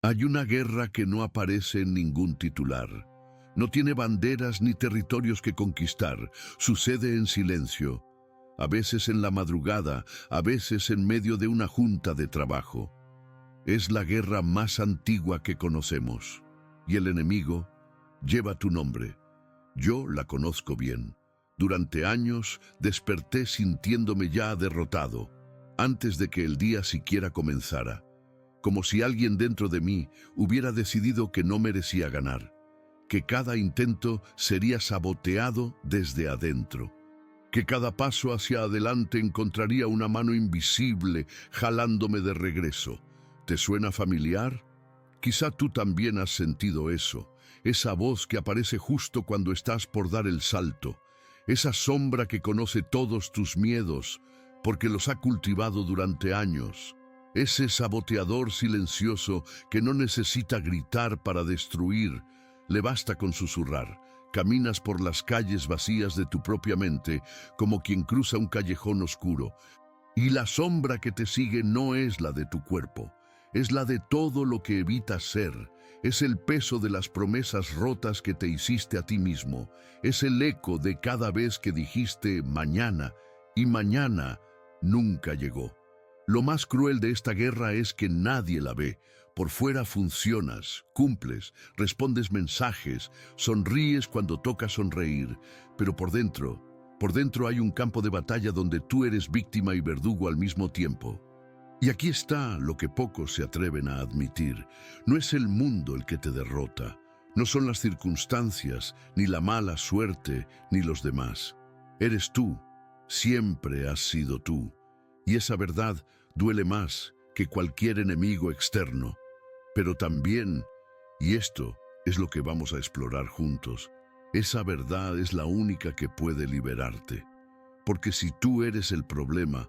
Hay una guerra que no aparece en ningún titular. No tiene banderas ni territorios que conquistar. Sucede en silencio. A veces en la madrugada, a veces en medio de una junta de trabajo. Es la guerra más antigua que conocemos. Y el enemigo lleva tu nombre. Yo la conozco bien. Durante años desperté sintiéndome ya derrotado, antes de que el día siquiera comenzara. Como si alguien dentro de mí hubiera decidido que no merecía ganar, que cada intento sería saboteado desde adentro, que cada paso hacia adelante encontraría una mano invisible jalándome de regreso. ¿Te suena familiar? Quizá tú también has sentido eso, esa voz que aparece justo cuando estás por dar el salto, esa sombra que conoce todos tus miedos, porque los ha cultivado durante años. Ese saboteador silencioso que no necesita gritar para destruir, le basta con susurrar. Caminas por las calles vacías de tu propia mente como quien cruza un callejón oscuro. Y la sombra que te sigue no es la de tu cuerpo, es la de todo lo que evitas ser. Es el peso de las promesas rotas que te hiciste a ti mismo. Es el eco de cada vez que dijiste mañana, y mañana nunca llegó. Lo más cruel de esta guerra es que nadie la ve. Por fuera funcionas, cumples, respondes mensajes, sonríes cuando toca sonreír, pero por dentro hay un campo de batalla donde tú eres víctima y verdugo al mismo tiempo. Y aquí está lo que pocos se atreven a admitir. No es el mundo el que te derrota, no son las circunstancias, ni la mala suerte, ni los demás. Eres tú, siempre has sido tú. Y esa verdad duele más que cualquier enemigo externo. Pero también, y esto es lo que vamos a explorar juntos, esa verdad es la única que puede liberarte. Porque si tú eres el problema,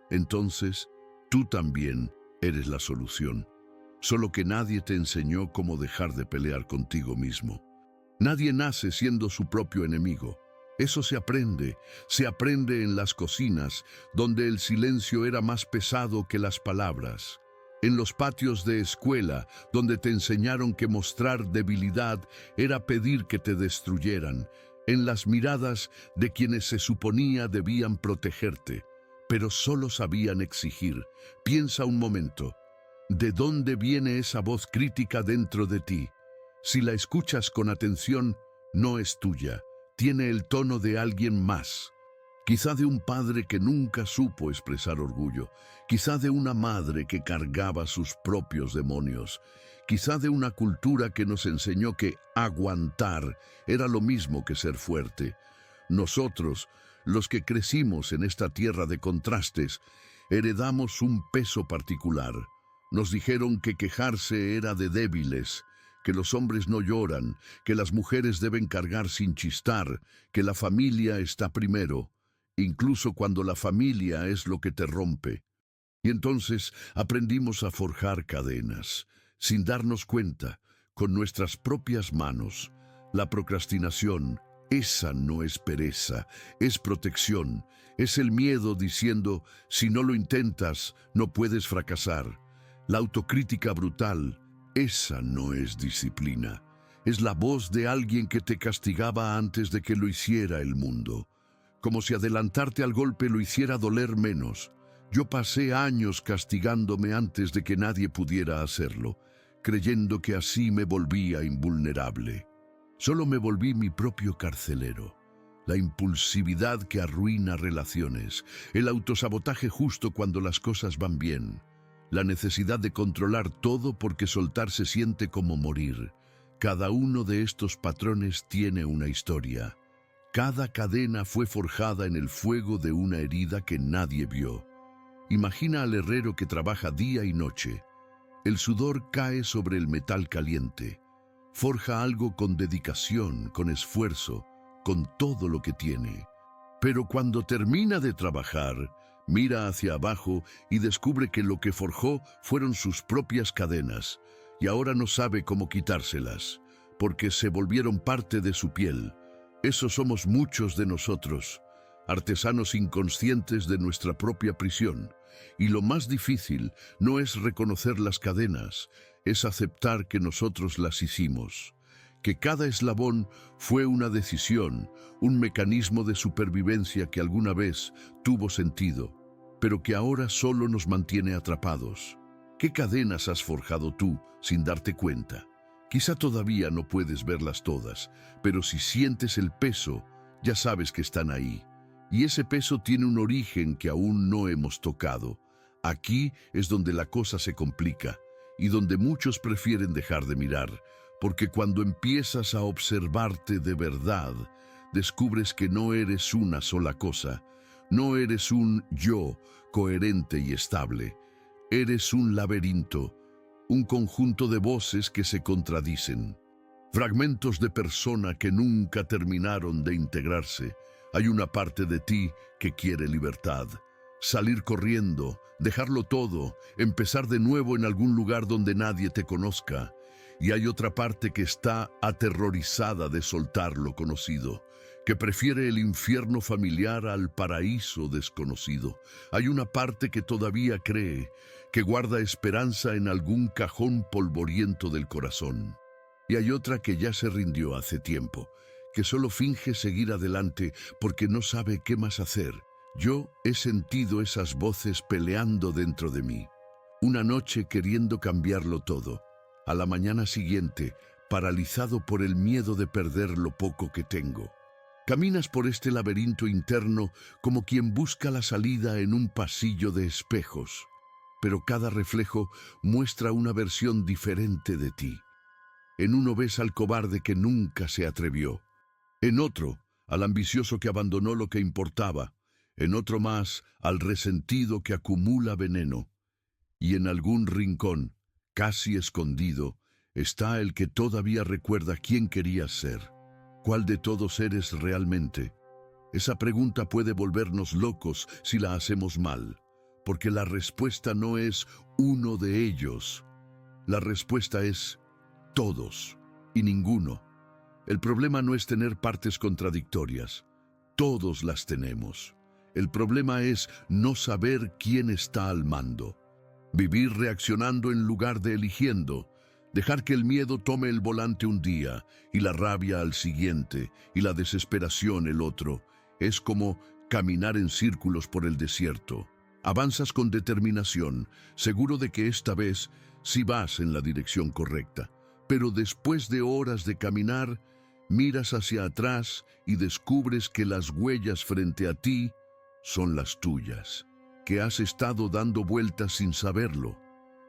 entonces tú también eres la solución. Solo que nadie te enseñó cómo dejar de pelear contigo mismo. Nadie nace siendo su propio enemigo. Eso se aprende en las cocinas, donde el silencio era más pesado que las palabras. En los patios de escuela, donde te enseñaron que mostrar debilidad era pedir que te destruyeran. En las miradas de quienes se suponía debían protegerte, pero solo sabían exigir. Piensa un momento, ¿de dónde viene esa voz crítica dentro de ti? Si la escuchas con atención, no es tuya. Tiene el tono de alguien más. Quizá de un padre que nunca supo expresar orgullo, quizá de una madre que cargaba sus propios demonios, quizá de una cultura que nos enseñó que aguantar era lo mismo que ser fuerte. Nosotros, los que crecimos en esta tierra de contrastes, heredamos un peso particular. Nos dijeron que quejarse era de débiles, que los hombres no lloran, que las mujeres deben cargar sin chistar, que la familia está primero, incluso cuando la familia es lo que te rompe. Y entonces aprendimos a forjar cadenas, sin darnos cuenta, con nuestras propias manos. La procrastinación, esa no es pereza, es protección, es el miedo diciendo, si no lo intentas, no puedes fracasar. La autocrítica brutal, esa no es disciplina. Es la voz de alguien que te castigaba antes de que lo hiciera el mundo. Como si adelantarte al golpe lo hiciera doler menos. Yo pasé años castigándome antes de que nadie pudiera hacerlo, creyendo que así me volvía invulnerable. Solo me volví mi propio carcelero. La impulsividad que arruina relaciones, el autosabotaje justo cuando las cosas van bien. La necesidad de controlar todo porque soltar se siente como morir. Cada uno de estos patrones tiene una historia. Cada cadena fue forjada en el fuego de una herida que nadie vio. Imagina al herrero que trabaja día y noche. El sudor cae sobre el metal caliente. Forja algo con dedicación, con esfuerzo, con todo lo que tiene. Pero cuando termina de trabajar, mira hacia abajo y descubre que lo que forjó fueron sus propias cadenas, y ahora no sabe cómo quitárselas, porque se volvieron parte de su piel. Eso somos muchos de nosotros, artesanos inconscientes de nuestra propia prisión. Y lo más difícil no es reconocer las cadenas, es aceptar que nosotros las hicimos, que cada eslabón fue una decisión, un mecanismo de supervivencia que alguna vez tuvo sentido, pero que ahora solo nos mantiene atrapados. ¿Qué cadenas has forjado tú sin darte cuenta? Quizá todavía no puedes verlas todas, pero si sientes el peso, ya sabes que están ahí. Y ese peso tiene un origen que aún no hemos tocado. Aquí es donde la cosa se complica y donde muchos prefieren dejar de mirar, porque cuando empiezas a observarte de verdad, descubres que no eres una sola cosa, no eres un yo coherente y estable, eres un laberinto, un conjunto de voces que se contradicen, fragmentos de persona que nunca terminaron de integrarse. Hay una parte de ti que quiere libertad, salir corriendo, dejarlo todo, empezar de nuevo en algún lugar donde nadie te conozca. Y hay otra parte que está aterrorizada de soltar lo conocido, que prefiere el infierno familiar al paraíso desconocido. Hay una parte que todavía cree, que guarda esperanza en algún cajón polvoriento del corazón. Y hay otra que ya se rindió hace tiempo, que solo finge seguir adelante porque no sabe qué más hacer. Yo he sentido esas voces peleando dentro de mí. Una noche queriendo cambiarlo todo. A la mañana siguiente, paralizado por el miedo de perder lo poco que tengo. Caminas por este laberinto interno como quien busca la salida en un pasillo de espejos, pero cada reflejo muestra una versión diferente de ti. En uno ves al cobarde que nunca se atrevió, en otro, al ambicioso que abandonó lo que importaba, en otro más, al resentido que acumula veneno, y en algún rincón, casi escondido, está el que todavía recuerda quién querías ser. ¿Cuál de todos eres realmente? Esa pregunta puede volvernos locos si la hacemos mal, porque la respuesta no es uno de ellos. La respuesta es todos y ninguno. El problema no es tener partes contradictorias. Todos las tenemos. El problema es no saber quién está al mando. Vivir reaccionando en lugar de eligiendo. Dejar que el miedo tome el volante un día y la rabia al siguiente y la desesperación el otro. Es como caminar en círculos por el desierto. Avanzas con determinación, seguro de que esta vez sí vas en la dirección correcta. Pero después de horas de caminar, miras hacia atrás y descubres que las huellas frente a ti son las tuyas, que has estado dando vueltas sin saberlo,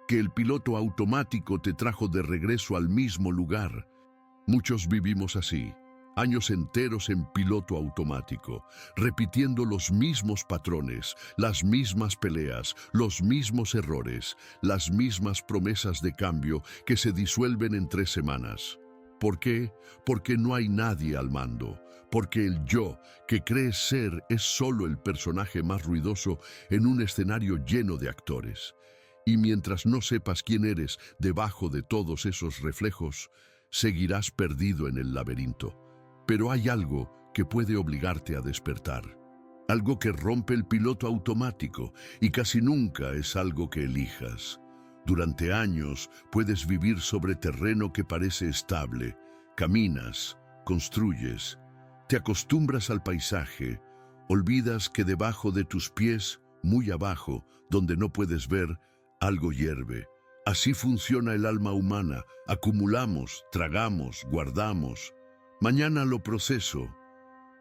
que el piloto automático te trajo de regreso al mismo lugar. Muchos vivimos así, años enteros en piloto automático, repitiendo los mismos patrones, las mismas peleas, los mismos errores, las mismas promesas de cambio que se disuelven en 3 semanas. ¿Por qué? Porque no hay nadie al mando, porque el yo que crees ser es solo el personaje más ruidoso en un escenario lleno de actores. Y mientras no sepas quién eres debajo de todos esos reflejos, seguirás perdido en el laberinto. Pero hay algo que puede obligarte a despertar. Algo que rompe el piloto automático y casi nunca es algo que elijas. Durante años puedes vivir sobre terreno que parece estable. Caminas, construyes, te acostumbras al paisaje, olvidas que debajo de tus pies, muy abajo, donde no puedes ver, algo hierve. Así funciona el alma humana. Acumulamos, tragamos, guardamos. Mañana lo proceso.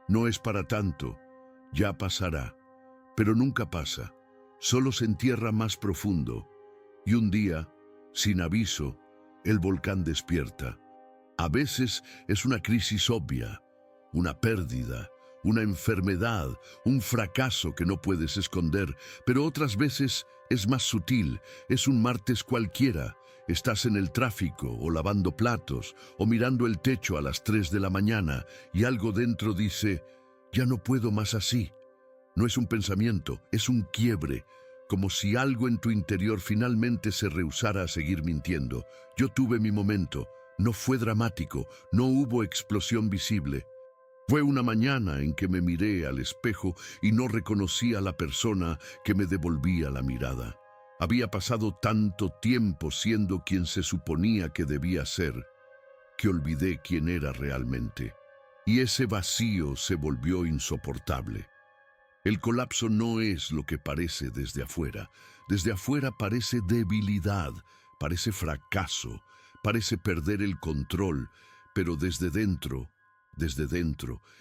No es para tanto. Ya pasará. Pero nunca pasa. Solo se entierra más profundo. Y un día, sin aviso, el volcán despierta. A veces es una crisis obvia, una pérdida, una enfermedad, un fracaso que no puedes esconder, pero otras veces es más sutil, es un martes cualquiera. Estás en el tráfico o lavando platos o mirando el techo a las 3 de la mañana y algo dentro dice, ya no puedo más así. No es un pensamiento, es un quiebre, como si algo en tu interior finalmente se rehusara a seguir mintiendo. Yo tuve mi momento, no fue dramático, no hubo explosión visible. Fue una mañana en que me miré al espejo y no reconocí a la persona que me devolvía la mirada. Había pasado tanto tiempo siendo quien se suponía que debía ser, que olvidé quién era realmente. Y ese vacío se volvió insoportable. El colapso no es lo que parece desde afuera. Desde afuera parece debilidad, parece fracaso, parece perder el control, pero desde dentro,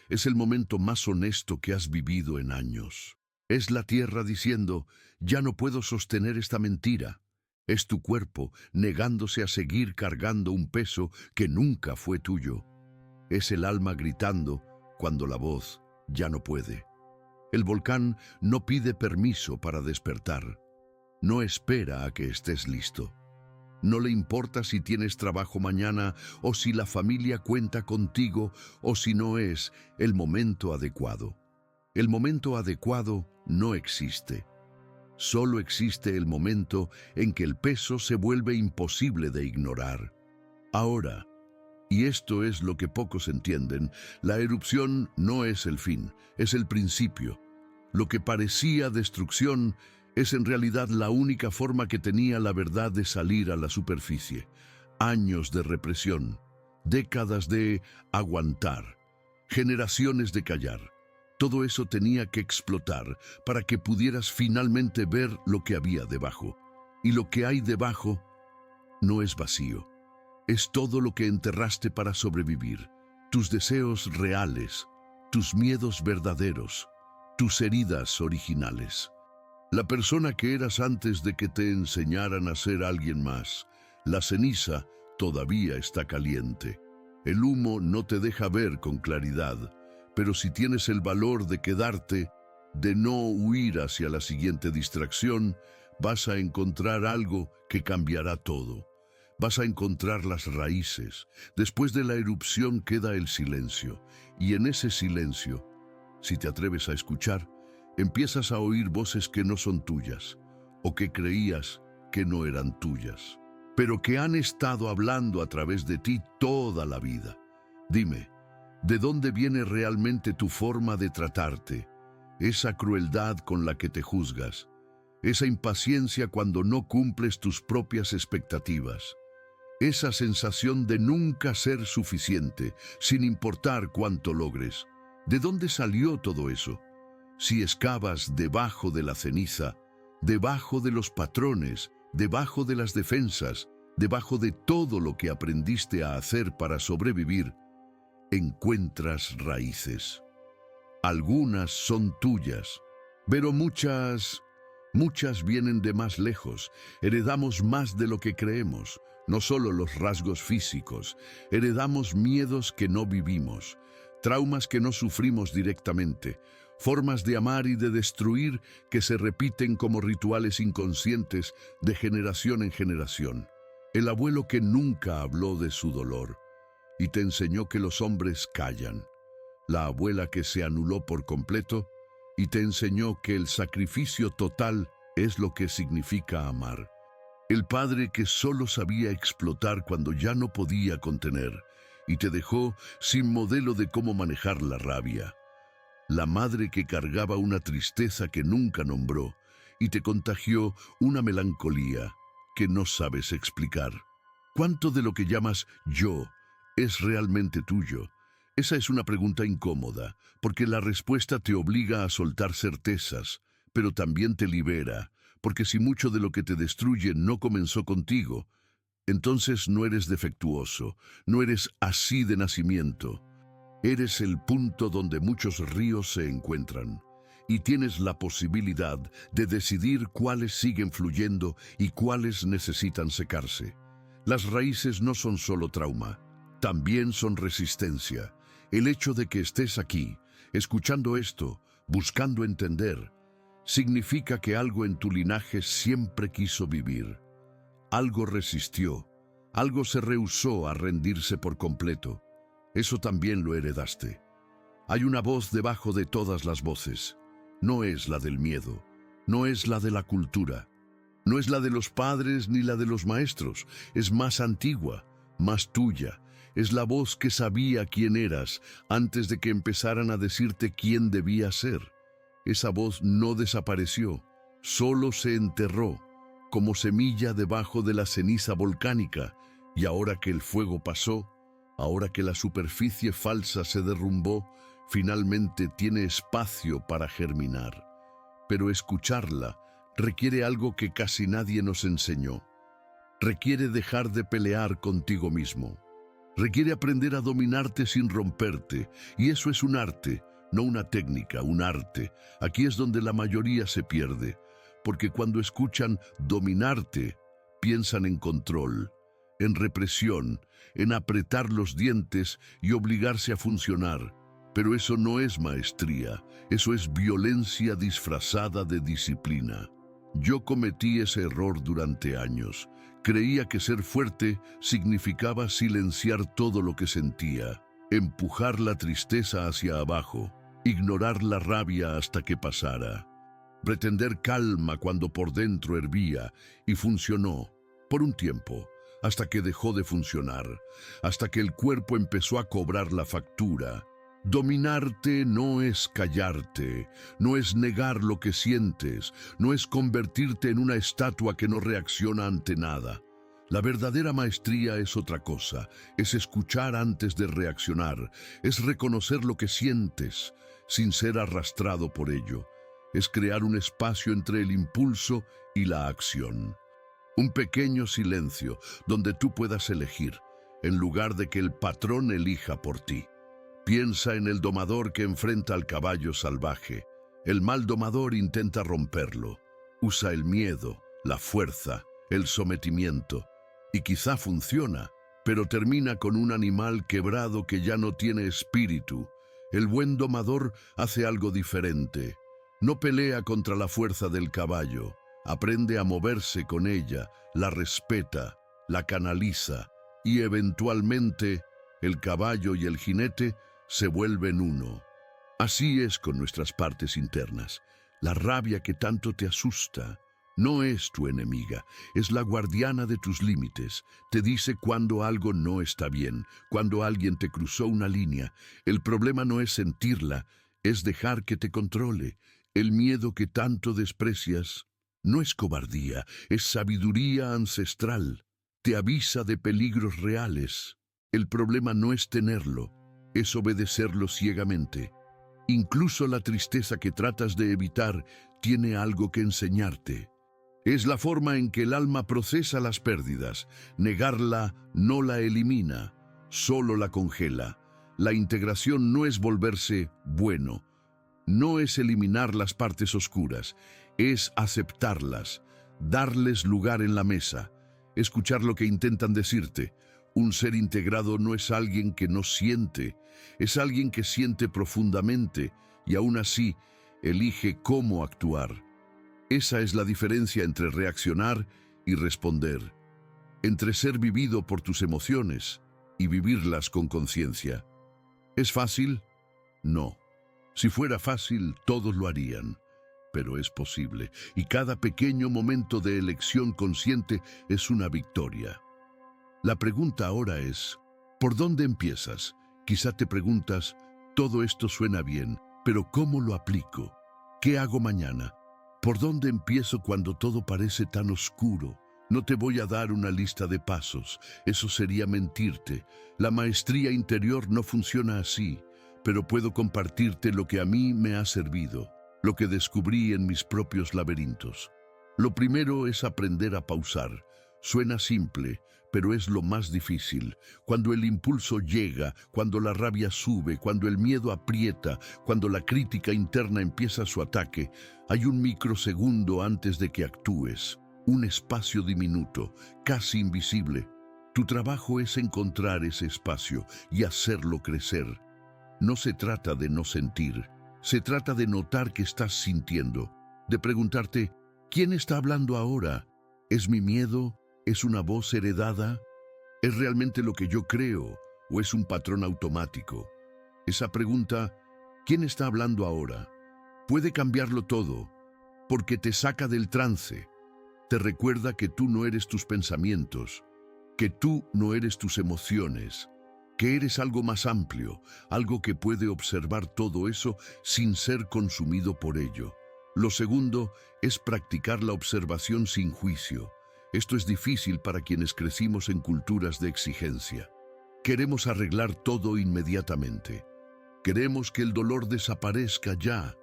es el momento más honesto que has vivido en años. Es la tierra diciendo, ya no puedo sostener esta mentira. Es tu cuerpo negándose a seguir cargando un peso que nunca fue tuyo. Es el alma gritando cuando la voz ya no puede. El volcán no pide permiso para despertar. No espera a que estés listo. No le importa si tienes trabajo mañana o si la familia cuenta contigo o si no es el momento adecuado. El momento adecuado no existe. Solo existe el momento en que el peso se vuelve imposible de ignorar. Ahora, y esto es lo que pocos entienden, la erupción no es el fin, es el principio. Lo que parecía destrucción es en realidad la única forma que tenía la verdad de salir a la superficie. Años de represión, décadas de aguantar, generaciones de callar. Todo eso tenía que explotar para que pudieras finalmente ver lo que había debajo. Y lo que hay debajo no es vacío. Es todo lo que enterraste para sobrevivir. Tus deseos reales, tus miedos verdaderos, tus heridas originales. La persona que eras antes de que te enseñaran a ser alguien más. La ceniza todavía está caliente. El humo no te deja ver con claridad, pero si tienes el valor de quedarte, de no huir hacia la siguiente distracción, vas a encontrar algo que cambiará todo. Vas a encontrar las raíces. Después de la erupción queda el silencio, y en ese silencio, si te atreves a escuchar, empiezas a oír voces que no son tuyas, o que creías que no eran tuyas, pero que han estado hablando a través de ti toda la vida. Dime, ¿de dónde viene realmente tu forma de tratarte? Esa crueldad con la que te juzgas, esa impaciencia cuando no cumples tus propias expectativas, esa sensación de nunca ser suficiente, sin importar cuánto logres. ¿De dónde salió todo eso? Si excavas debajo de la ceniza, debajo de los patrones, debajo de las defensas, debajo de todo lo que aprendiste a hacer para sobrevivir, encuentras raíces. Algunas son tuyas, pero muchas vienen de más lejos. Heredamos más de lo que creemos, no solo los rasgos físicos. Heredamos miedos que no vivimos, traumas que no sufrimos directamente, formas de amar y de destruir que se repiten como rituales inconscientes de generación en generación. El abuelo que nunca habló de su dolor y te enseñó que los hombres callan. La abuela que se anuló por completo y te enseñó que el sacrificio total es lo que significa amar. El padre que solo sabía explotar cuando ya no podía contener y te dejó sin modelo de cómo manejar la rabia. La madre que cargaba una tristeza que nunca nombró y te contagió una melancolía que no sabes explicar. ¿Cuánto de lo que llamas yo es realmente tuyo? Esa es una pregunta incómoda, porque la respuesta te obliga a soltar certezas, pero también te libera, porque si mucho de lo que te destruye no comenzó contigo, entonces no eres defectuoso, no eres así de nacimiento. Eres el punto donde muchos ríos se encuentran, y tienes la posibilidad de decidir cuáles siguen fluyendo y cuáles necesitan secarse. Las raíces no son solo trauma, también son resistencia. El hecho de que estés aquí, escuchando esto, buscando entender, significa que algo en tu linaje siempre quiso vivir. Algo resistió, algo se rehusó a rendirse por completo. Eso también lo heredaste. Hay una voz debajo de todas las voces. No es la del miedo, no es la de la cultura, no es la de los padres ni la de los maestros. Es más antigua, más tuya. Es la voz que sabía quién eras antes de que empezaran a decirte quién debías ser. Esa voz no desapareció, solo se enterró, como semilla debajo de la ceniza volcánica, y ahora que el fuego pasó, ahora que la superficie falsa se derrumbó, finalmente tiene espacio para germinar. Pero escucharla requiere algo que casi nadie nos enseñó. Requiere dejar de pelear contigo mismo. Requiere aprender a dominarte sin romperte, y eso es un arte, no una técnica, un arte. Aquí es donde la mayoría se pierde, porque cuando escuchan dominarte, piensan en control, en represión, en apretar los dientes y obligarse a funcionar. Pero eso no es maestría, eso es violencia disfrazada de disciplina. Yo cometí ese error durante años. Creía que ser fuerte significaba silenciar todo lo que sentía, empujar la tristeza hacia abajo, ignorar la rabia hasta que pasara, pretender calma cuando por dentro hervía, y funcionó, por un tiempo, hasta que dejó de funcionar, hasta que el cuerpo empezó a cobrar la factura. Dominarte no es callarte, no es negar lo que sientes, no es convertirte en una estatua que no reacciona ante nada. La verdadera maestría es otra cosa, es escuchar antes de reaccionar, es reconocer lo que sientes sin ser arrastrado por ello, es crear un espacio entre el impulso y la acción. Un pequeño silencio donde tú puedas elegir, en lugar de que el patrón elija por ti. Piensa en el domador que enfrenta al caballo salvaje. El mal domador intenta romperlo. Usa el miedo, la fuerza, el sometimiento. Y quizá funciona, pero termina con un animal quebrado que ya no tiene espíritu. El buen domador hace algo diferente. No pelea contra la fuerza del caballo. Aprende a moverse con ella, la respeta, la canaliza y eventualmente el caballo y el jinete se vuelven uno. Así es con nuestras partes internas. La rabia que tanto te asusta no es tu enemiga, es la guardiana de tus límites. Te dice cuando algo no está bien, cuando alguien te cruzó una línea. El problema no es sentirla, es dejar que te controle. El miedo que tanto desprecias no es cobardía, es sabiduría ancestral. Te avisa de peligros reales. El problema no es tenerlo, es obedecerlo ciegamente. Incluso la tristeza que tratas de evitar tiene algo que enseñarte. Es la forma en que el alma procesa las pérdidas. Negarla no la elimina, solo la congela. La integración no es volverse bueno, no es eliminar las partes oscuras, es aceptarlas, darles lugar en la mesa, escuchar lo que intentan decirte. Un ser integrado no es alguien que no siente, es alguien que siente profundamente y aún así elige cómo actuar. Esa es la diferencia entre reaccionar y responder, entre ser vivido por tus emociones y vivirlas con conciencia. ¿Es fácil? No. Si fuera fácil, todos lo harían. Pero es posible, y cada pequeño momento de elección consciente es una victoria. La pregunta ahora es, ¿por dónde empiezas? Quizá te preguntas, todo esto suena bien, pero ¿cómo lo aplico? ¿Qué hago mañana? ¿Por dónde empiezo cuando todo parece tan oscuro? No te voy a dar una lista de pasos, eso sería mentirte. La maestría interior no funciona así, pero puedo compartirte lo que a mí me ha servido, lo que descubrí en mis propios laberintos. Lo primero es aprender a pausar. Suena simple, pero es lo más difícil. Cuando el impulso llega, cuando la rabia sube, cuando el miedo aprieta, cuando la crítica interna empieza su ataque, hay un microsegundo antes de que actúes, un espacio diminuto, casi invisible. Tu trabajo es encontrar ese espacio y hacerlo crecer. No se trata de no sentir, se trata de notar que estás sintiendo, de preguntarte, ¿quién está hablando ahora? ¿Es mi miedo? ¿Es una voz heredada? ¿Es realmente lo que yo creo o es un patrón automático? Esa pregunta, ¿quién está hablando ahora?, puede cambiarlo todo, porque te saca del trance, te recuerda que tú no eres tus pensamientos, que tú no eres tus emociones, que eres algo más amplio, algo que puede observar todo eso sin ser consumido por ello. Lo segundo es practicar la observación sin juicio. Esto es difícil para quienes crecimos en culturas de exigencia. Queremos arreglar todo inmediatamente. Queremos que el dolor desaparezca ya.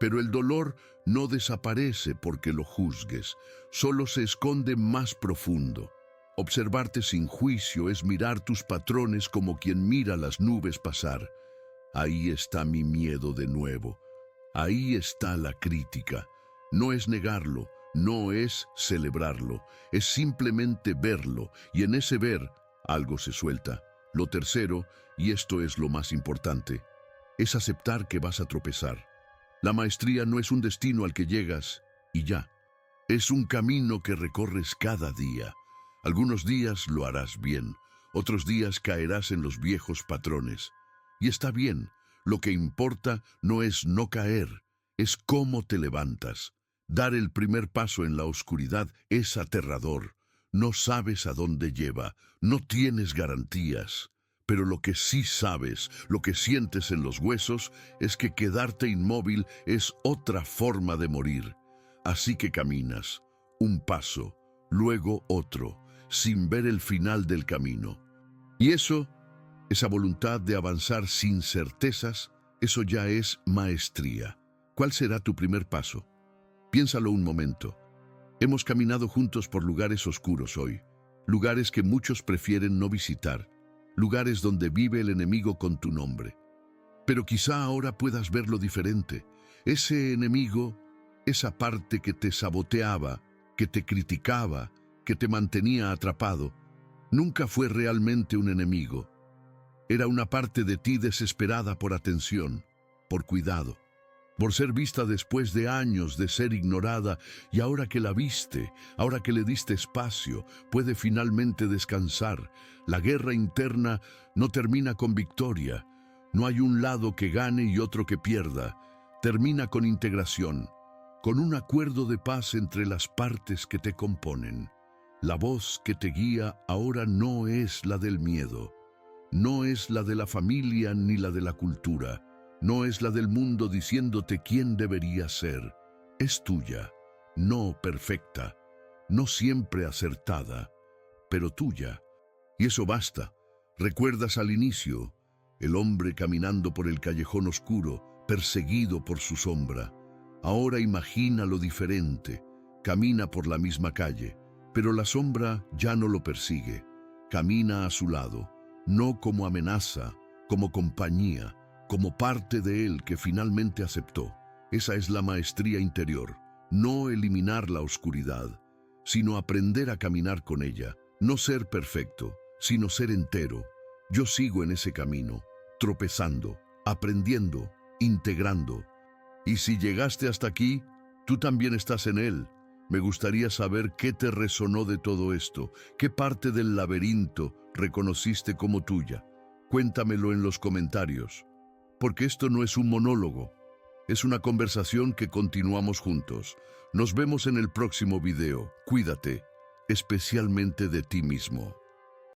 Pero el dolor no desaparece porque lo juzgues, solo se esconde más profundo. Observarte sin juicio es mirar tus patrones como quien mira las nubes pasar. Ahí está mi miedo de nuevo. Ahí está la crítica. No es negarlo, no es celebrarlo, es simplemente verlo, y en ese ver algo se suelta. Lo tercero, y esto es lo más importante, es aceptar que vas a tropezar. La maestría no es un destino al que llegas y ya. Es un camino que recorres cada día. Algunos días lo harás bien, otros días caerás en los viejos patrones. Y está bien, lo que importa no es no caer, es cómo te levantas. Dar el primer paso en la oscuridad es aterrador. No sabes a dónde lleva, no tienes garantías. Pero lo que sí sabes, lo que sientes en los huesos, es que quedarte inmóvil es otra forma de morir. Así que caminas, un paso, luego otro, sin ver el final del camino. Y eso, esa voluntad de avanzar sin certezas, eso ya es maestría. ¿Cuál será tu primer paso? Piénsalo un momento. Hemos caminado juntos por lugares oscuros hoy, lugares que muchos prefieren no visitar, lugares donde vive el enemigo con tu nombre. Pero quizá ahora puedas verlo diferente. Ese enemigo, esa parte que te saboteaba, que te criticaba, que te mantenía atrapado, nunca fue realmente un enemigo. Era una parte de ti desesperada por atención, por cuidado, por ser vista después de años de ser ignorada, y ahora que la viste, ahora que le diste espacio, puede finalmente descansar. La guerra interna no termina con victoria. No hay un lado que gane y otro que pierda. Termina con integración, con un acuerdo de paz entre las partes que te componen. La voz que te guía ahora no es la del miedo, no es la de la familia ni la de la cultura, no es la del mundo diciéndote quién deberías ser. Es tuya, no perfecta, no siempre acertada, pero tuya. Y eso basta. ¿Recuerdas al inicio? El hombre caminando por el callejón oscuro, perseguido por su sombra. Ahora imagina lo diferente. Camina por la misma calle, pero la sombra ya no lo persigue. Camina a su lado, no como amenaza, como compañía, como parte de él que finalmente aceptó. Esa es la maestría interior. No eliminar la oscuridad, sino aprender a caminar con ella. No ser perfecto, sino ser entero. Yo sigo en ese camino, tropezando, aprendiendo, integrando. Y si llegaste hasta aquí, tú también estás en él. Me gustaría saber qué te resonó de todo esto, qué parte del laberinto reconociste como tuya. Cuéntamelo en los comentarios, porque esto no es un monólogo, es una conversación que continuamos juntos. Nos vemos en el próximo video. Cuídate, especialmente de ti mismo.